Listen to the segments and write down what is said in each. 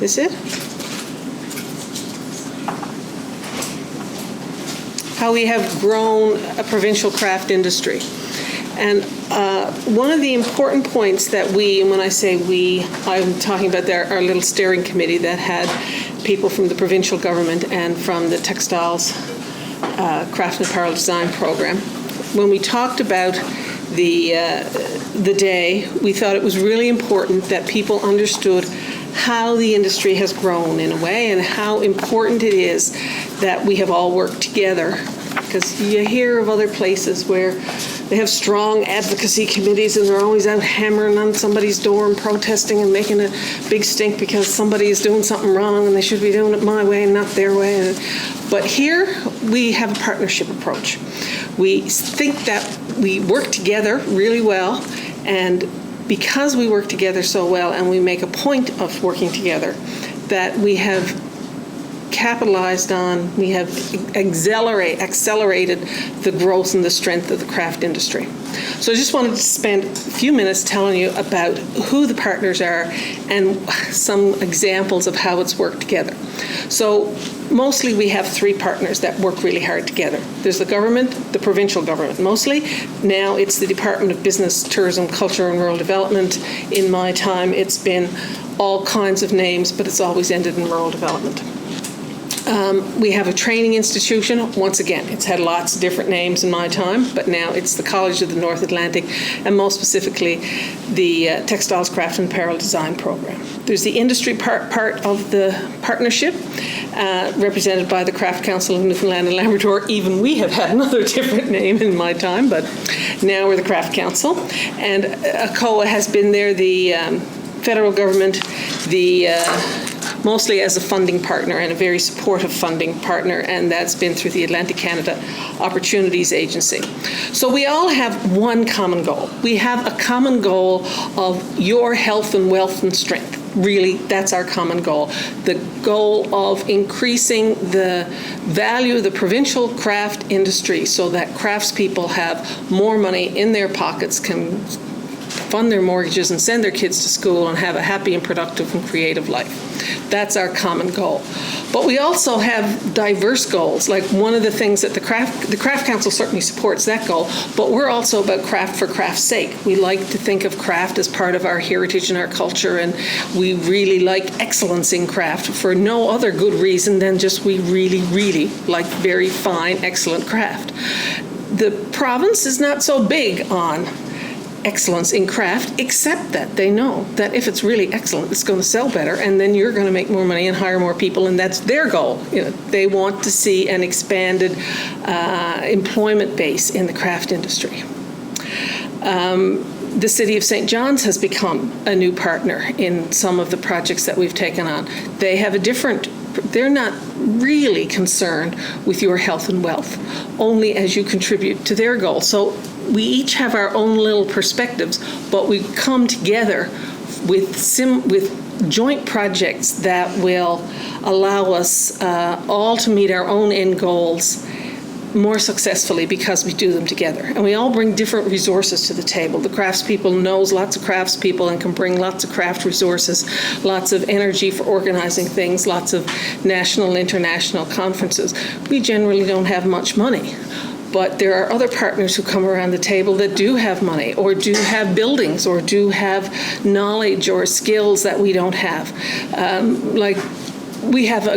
This it? How we have grown a provincial craft industry. And one of the important points that we, and when I say we, I'm talking about our little steering committee that had people from the provincial government and from the textiles craft and apparel design program. When we talked about the day, we thought it was really important that people understood how the industry has grown in a way and how important it is that we have all worked together. Because you hear of other places where they have strong advocacy committees and they're always out hammering on somebody's door and protesting and making a big stink because somebody is doing something wrong and they should be doing it my way and not their way. But here we have a partnership approach. We think that we work together really well, and because we work together so well and we make a point of working together, that we have capitalized on, we have accelerated the growth and the strength of the craft industry. So I just wanted to spend a few minutes telling you about who the partners are and some examples of how it's worked together. So mostly we have three partners that work really hard together. There's the government, the provincial government mostly. Now it's the Department of Business, Tourism, Culture and Rural Development. In my time it's been all kinds of names, but it's always ended in rural development. We have a training institution. Once again, it's had lots of different names in my time, but now it's the College of the North Atlantic, and most specifically, the Textiles, Craft and Apparel Design Program. There's the industry part of the partnership, represented by the Craft Council of Newfoundland and Labrador. Even we have had another different name in my time, but now we're the Craft Council. And ACOA has been there, the federal government, mostly as a funding partner and a very supportive funding partner, and that's been through the Atlantic Canada Opportunities Agency. So we all have one common goal. We have a common goal of your health and wealth and strength. Really, that's our common goal. The goal of increasing the value of the provincial craft industry so that craftspeople have more money in their pockets, can fund their mortgages and send their kids to school and have a happy and productive and creative life. That's our common goal. But we also have diverse goals. Like one of the things that the Craft Council certainly supports that goal, but we're also about craft for craft's sake. We like to think of craft as part of our heritage and our culture, and we really like excellence in craft for no other good reason than just we really, really like very fine, excellent craft. The province is not so big on excellence in craft, except that they know that if it's really excellent, it's going to sell better, and then you're going to make more money and hire more people, and that's their goal. You know, they want to see an expanded employment base in the craft industry. The City of St. John's has become a new partner in some of the projects that we've taken on. They have they're not really concerned with your health and wealth, only as you contribute to their goal. So we each have our own little perspectives, but we come together with joint projects that will allow us all to meet our own end goals more successfully because we do them together. And we all bring different resources to the table. The craftspeople knows lots of craftspeople and can bring lots of craft resources, lots of energy for organizing things, lots of national and international conferences. We generally don't have much money. But there are other partners who come around the table that do have money, or do have buildings, or do have knowledge or skills that we don't have. Like we have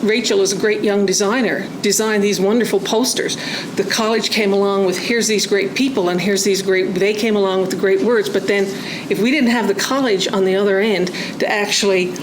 Rachel is a great young designer, designed these wonderful posters. The college came along with, here's these great people, and they came along with the great words. But then if we didn't have the college on the other end to actually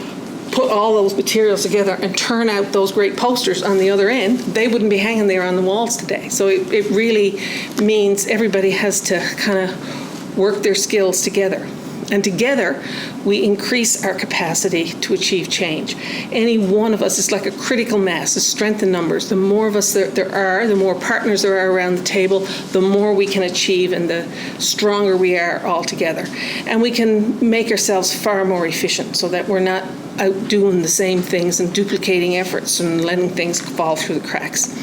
put all those materials together and turn out those great posters on the other end, they wouldn't be hanging there on the walls today. So it really means everybody has to kind of work their skills together. And together, we increase our capacity to achieve change. Any one of us is like a critical mass, a strength in numbers. The more of us there are, the more partners there are around the table, the more we can achieve and the stronger we are all together. And we can make ourselves far more efficient so that we're not out doing the same things and duplicating efforts and letting things fall through the cracks.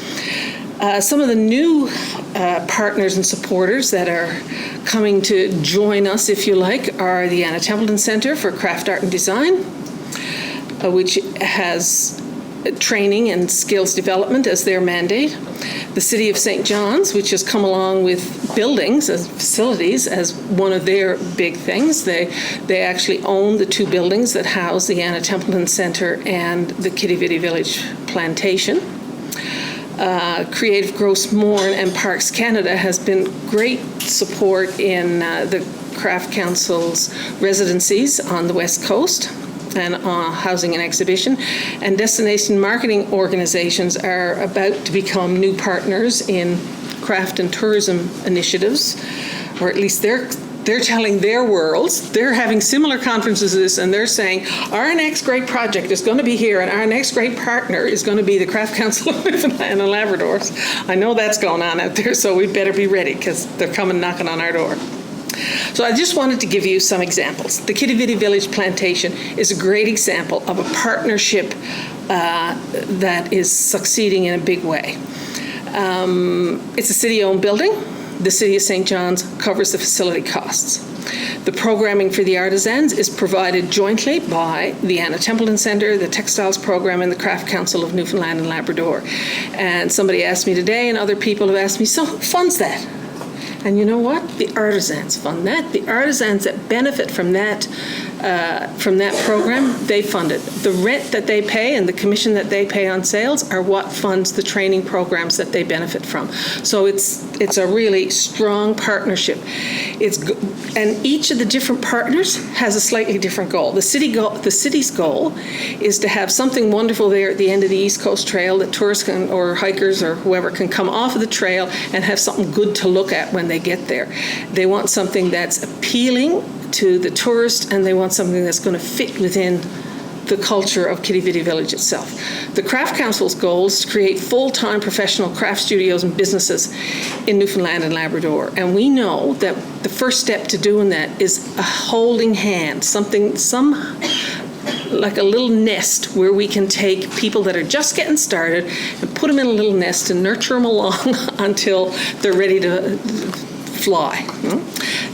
Some of the new partners and supporters that are coming to join us, if you like, are the Anna Templeton Centre for Craft, Art and Design, which has training and skills development as their mandate. The City of St. John's, which has come along with buildings as facilities as one of their big things. They actually own the 2 buildings that house the Anna Templeton Centre and the Quidi Vidi Village Plantation. Creative Gross Mourne and Parks Canada has been great support in the Craft Council's residencies on the West Coast and housing and exhibition. And destination marketing organizations are about to become new partners in craft and tourism initiatives, or at least they're telling their worlds. They're having similar conferences to this, and they're saying, our next great project is going to be here, and our next great partner is going to be the Craft Council of Newfoundland and Labrador. I know that's going on out there, so we better be ready, because they're coming knocking on our door. So I just wanted to give you some examples. The Quidi Vidi Village Plantation is a great example of a partnership that is succeeding in a big way. It's a city-owned building. The City of St. John's covers the facility costs. The programming for the artisans is provided jointly by the Anna Templeton Centre, the Textiles Program, and the Craft Council of Newfoundland and Labrador. And somebody asked me today, and other people have asked me, so who funds that? And you know what? The artisans fund that. The artisans that benefit from that program, they fund it. The rent that they pay and the commission that they pay on sales are what funds the training programs that they benefit from. So it's a really strong partnership. And each of the different partners has a slightly different goal. The city's goal is to have something wonderful there at the end of the East Coast Trail that tourists or hikers or whoever can come off of the trail and have something good to look at when they get there. They want something that's appealing to the tourist, and they want something that's going to fit within the culture of Quidi Vidi Village itself. The Craft Council's goal is to create full-time professional craft studios and businesses in Newfoundland and Labrador. And we know that the first step to doing that is a holding hand, like a little nest where we can take people that are just getting started and put them in a little nest and nurture them along until they're ready to fly.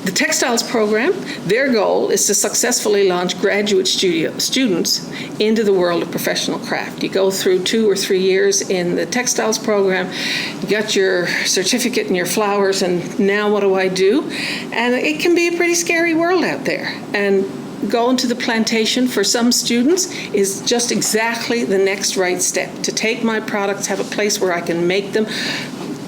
The Textiles Program, their goal is to successfully launch graduate students into the world of professional craft. You go through 2 or 3 years in the Textiles Program, you got your certificate and your flowers, and now what do I do? And it can be a pretty scary world out there. And going to the plantation for some students is just exactly the next right step. To take my products, have a place where I can make them,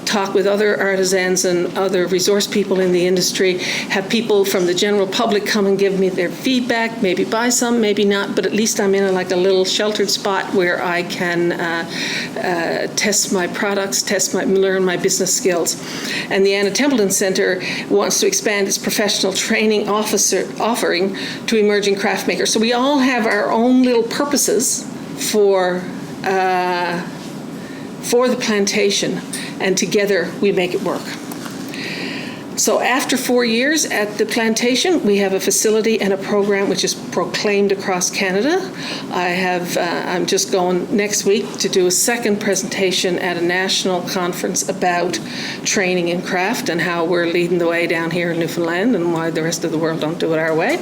talk with other artisans and other resource people in the industry, have people from the general public come and give me their feedback, maybe buy some, maybe not, but at least I'm in a little sheltered spot where I can test my products, learn my business skills. And the Anna Templeton Centre wants to expand its professional training offering to emerging craft makers. So we all have our own little purposes for the plantation, and together we make it work. So after 4 years at the plantation, we have a facility and a program which is proclaimed across Canada. I'm just going next week to do a second presentation at a national conference about training in craft and how we're leading the way down here in Newfoundland and why the rest of the world don't do it our way.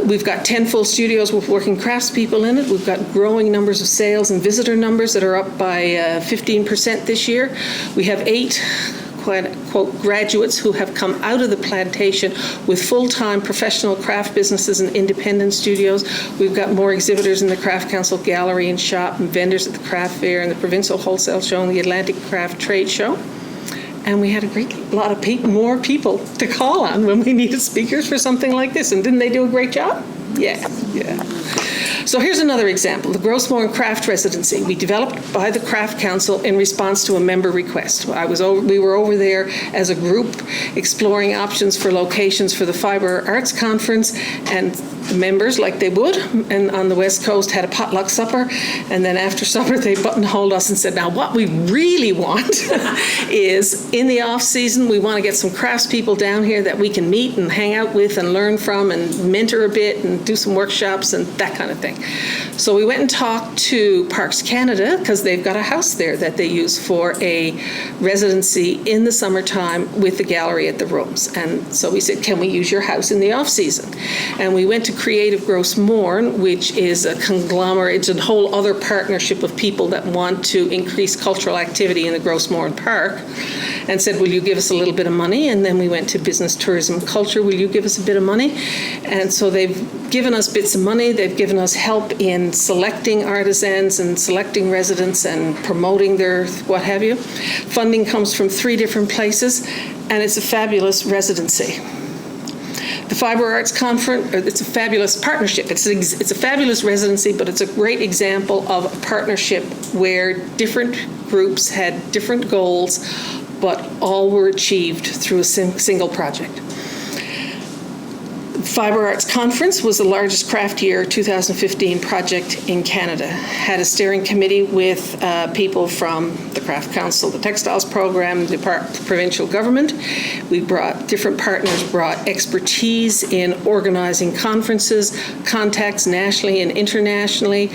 We've got 10 full studios with working craftspeople in it. We've got growing numbers of sales and visitor numbers that are up by 15% this year. We have 8 quote graduates who have come out of the plantation with full-time professional craft businesses and independent studios. We've got more exhibitors in the Craft Council Gallery and Shop, and vendors at the Craft Fair and the Provincial Wholesale Show and the Atlantic Craft Trade Show. And we had a great lot of more people to call on when we needed speakers for something like this. And didn't they do a great job? Yeah. So here's another example, the Grossmore Craft Residency. We developed by the Craft Council in response to a member request. We were over there as a group exploring options for locations for the Fiber Arts Conference, and the members, like they would, and on the West Coast had a potluck supper, and then after supper they buttonholed us and said, now what we really want is, in the off season, we want to get some craftspeople down here that we can meet and hang out with and learn from and mentor a bit and do some workshops and that kind of thing. So we went and talked to Parks Canada, because they've got a house there that they use for a residency in the summertime with the gallery at the rooms. And so we said, can we use your house in the off-season? And we went to Creative Gross Mourne, which is a conglomerate, it's a whole other partnership of people that want to increase cultural activity in the Gross Mourne Park, and said, will you give us a little bit of money? And then we went to Business, Tourism, Culture, will you give us a bit of money? And so they've given us bits of money, they've given us help in selecting artisans and selecting residents and promoting their what have you. Funding comes from 3 different places, and it's a fabulous residency. The Fiber Arts Conference, it's a fabulous partnership. It's a fabulous residency, but it's a great example of a partnership where different groups had different goals, but all were achieved through a single project. Fiber Arts Conference was the largest Craft Year 2015 project in Canada. Had a steering committee with people from the Craft Council, the Textiles Program, the provincial government. We brought, different partners brought expertise in organizing conferences, contacts nationally and internationally,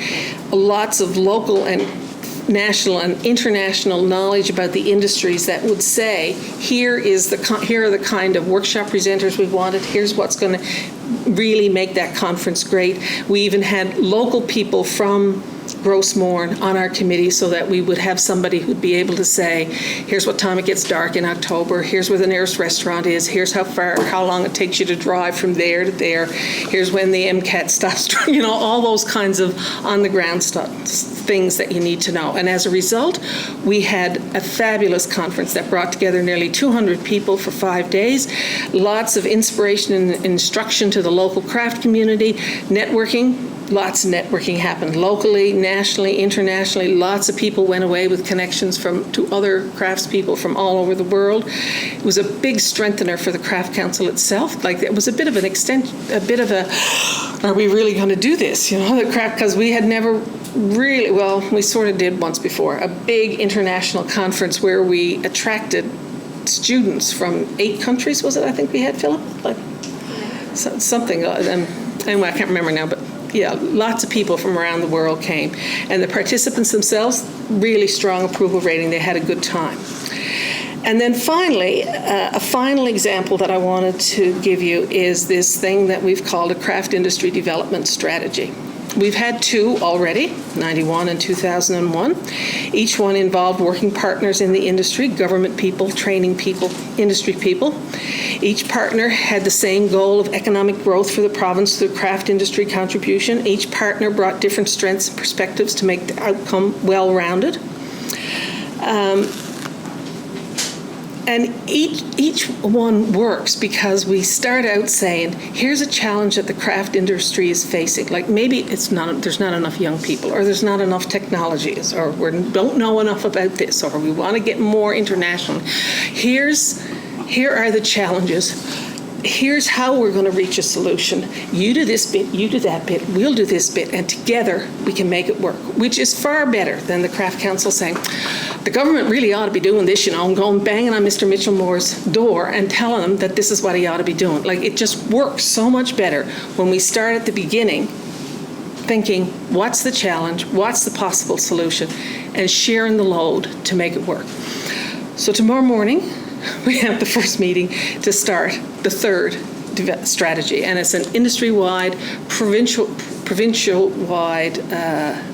lots of local and national and international knowledge about the industries that would say, here are the kind of workshop presenters we wanted, here's what's going to really make that conference great. We even had local people from Gross Mourne on our committee so that we would have somebody who'd be able to say, here's what time it gets dark in October, here's where the nearest restaurant is, here's how long it takes you to drive from there to there, here's when the MCAT stops, all those kinds of on-the-ground things that you need to know. And as a result, we had a fabulous conference that brought together nearly 200 people for 5 days, lots of inspiration and instruction to the local craft community, networking. Lots of networking happened locally, nationally, internationally. Lots of people went away with connections to other craftspeople from all over the world. It was a big strengthener for the Craft Council itself. Like, it was a bit of an are we really going to do this? The craft, because we had never really, well, we sort of did once before, a big international conference where we attracted students from 8 countries, was it? I think we had, Philip? Something. Anyway, I can't remember now, but yeah, lots of people from around the world came. And the participants themselves, really strong approval rating. They had a good time. And then finally, a final example that I wanted to give you is this thing that we've called a craft industry development strategy. We've had 2 already, 91 and 2001. Each one involved working partners in the industry, government people, training people, industry people. Each partner had the same goal of economic growth for the province through craft industry contribution. Each partner brought different strengths and perspectives to make the outcome well-rounded. And each one works because we start out saying, here's a challenge that the craft industry is facing. Like, maybe there's not enough young people, or there's not enough technologies, or we don't know enough about this, or we want to get more international. Here are the challenges. Here's how we're going to reach a solution. You do this bit, you do that bit, we'll do this bit, and together we can make it work, which is far better than the Craft Council saying, the government really ought to be doing this, and going banging on Mr. Mitchell Moore's door and telling him that this is what he ought to be doing. Like, it just works so much better when we start at the beginning thinking, what's the challenge, what's the possible solution, and sharing the load to make it work. So tomorrow morning, we have the first meeting to start the 3rd strategy, and it's an industry-wide, provincial-wide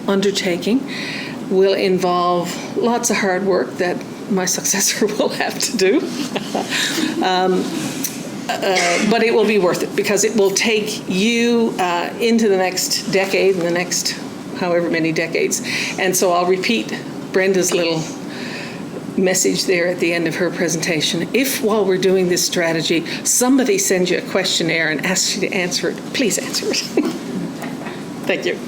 undertaking. Will involve lots of hard work that my successor will have to do. But it will be worth it, because it will take you into the next decade and the next however many decades. And so I'll repeat Brenda's little message there at the end of her presentation. If while we're doing this strategy, somebody sends you a questionnaire and asks you to answer it, please answer it. Thank you.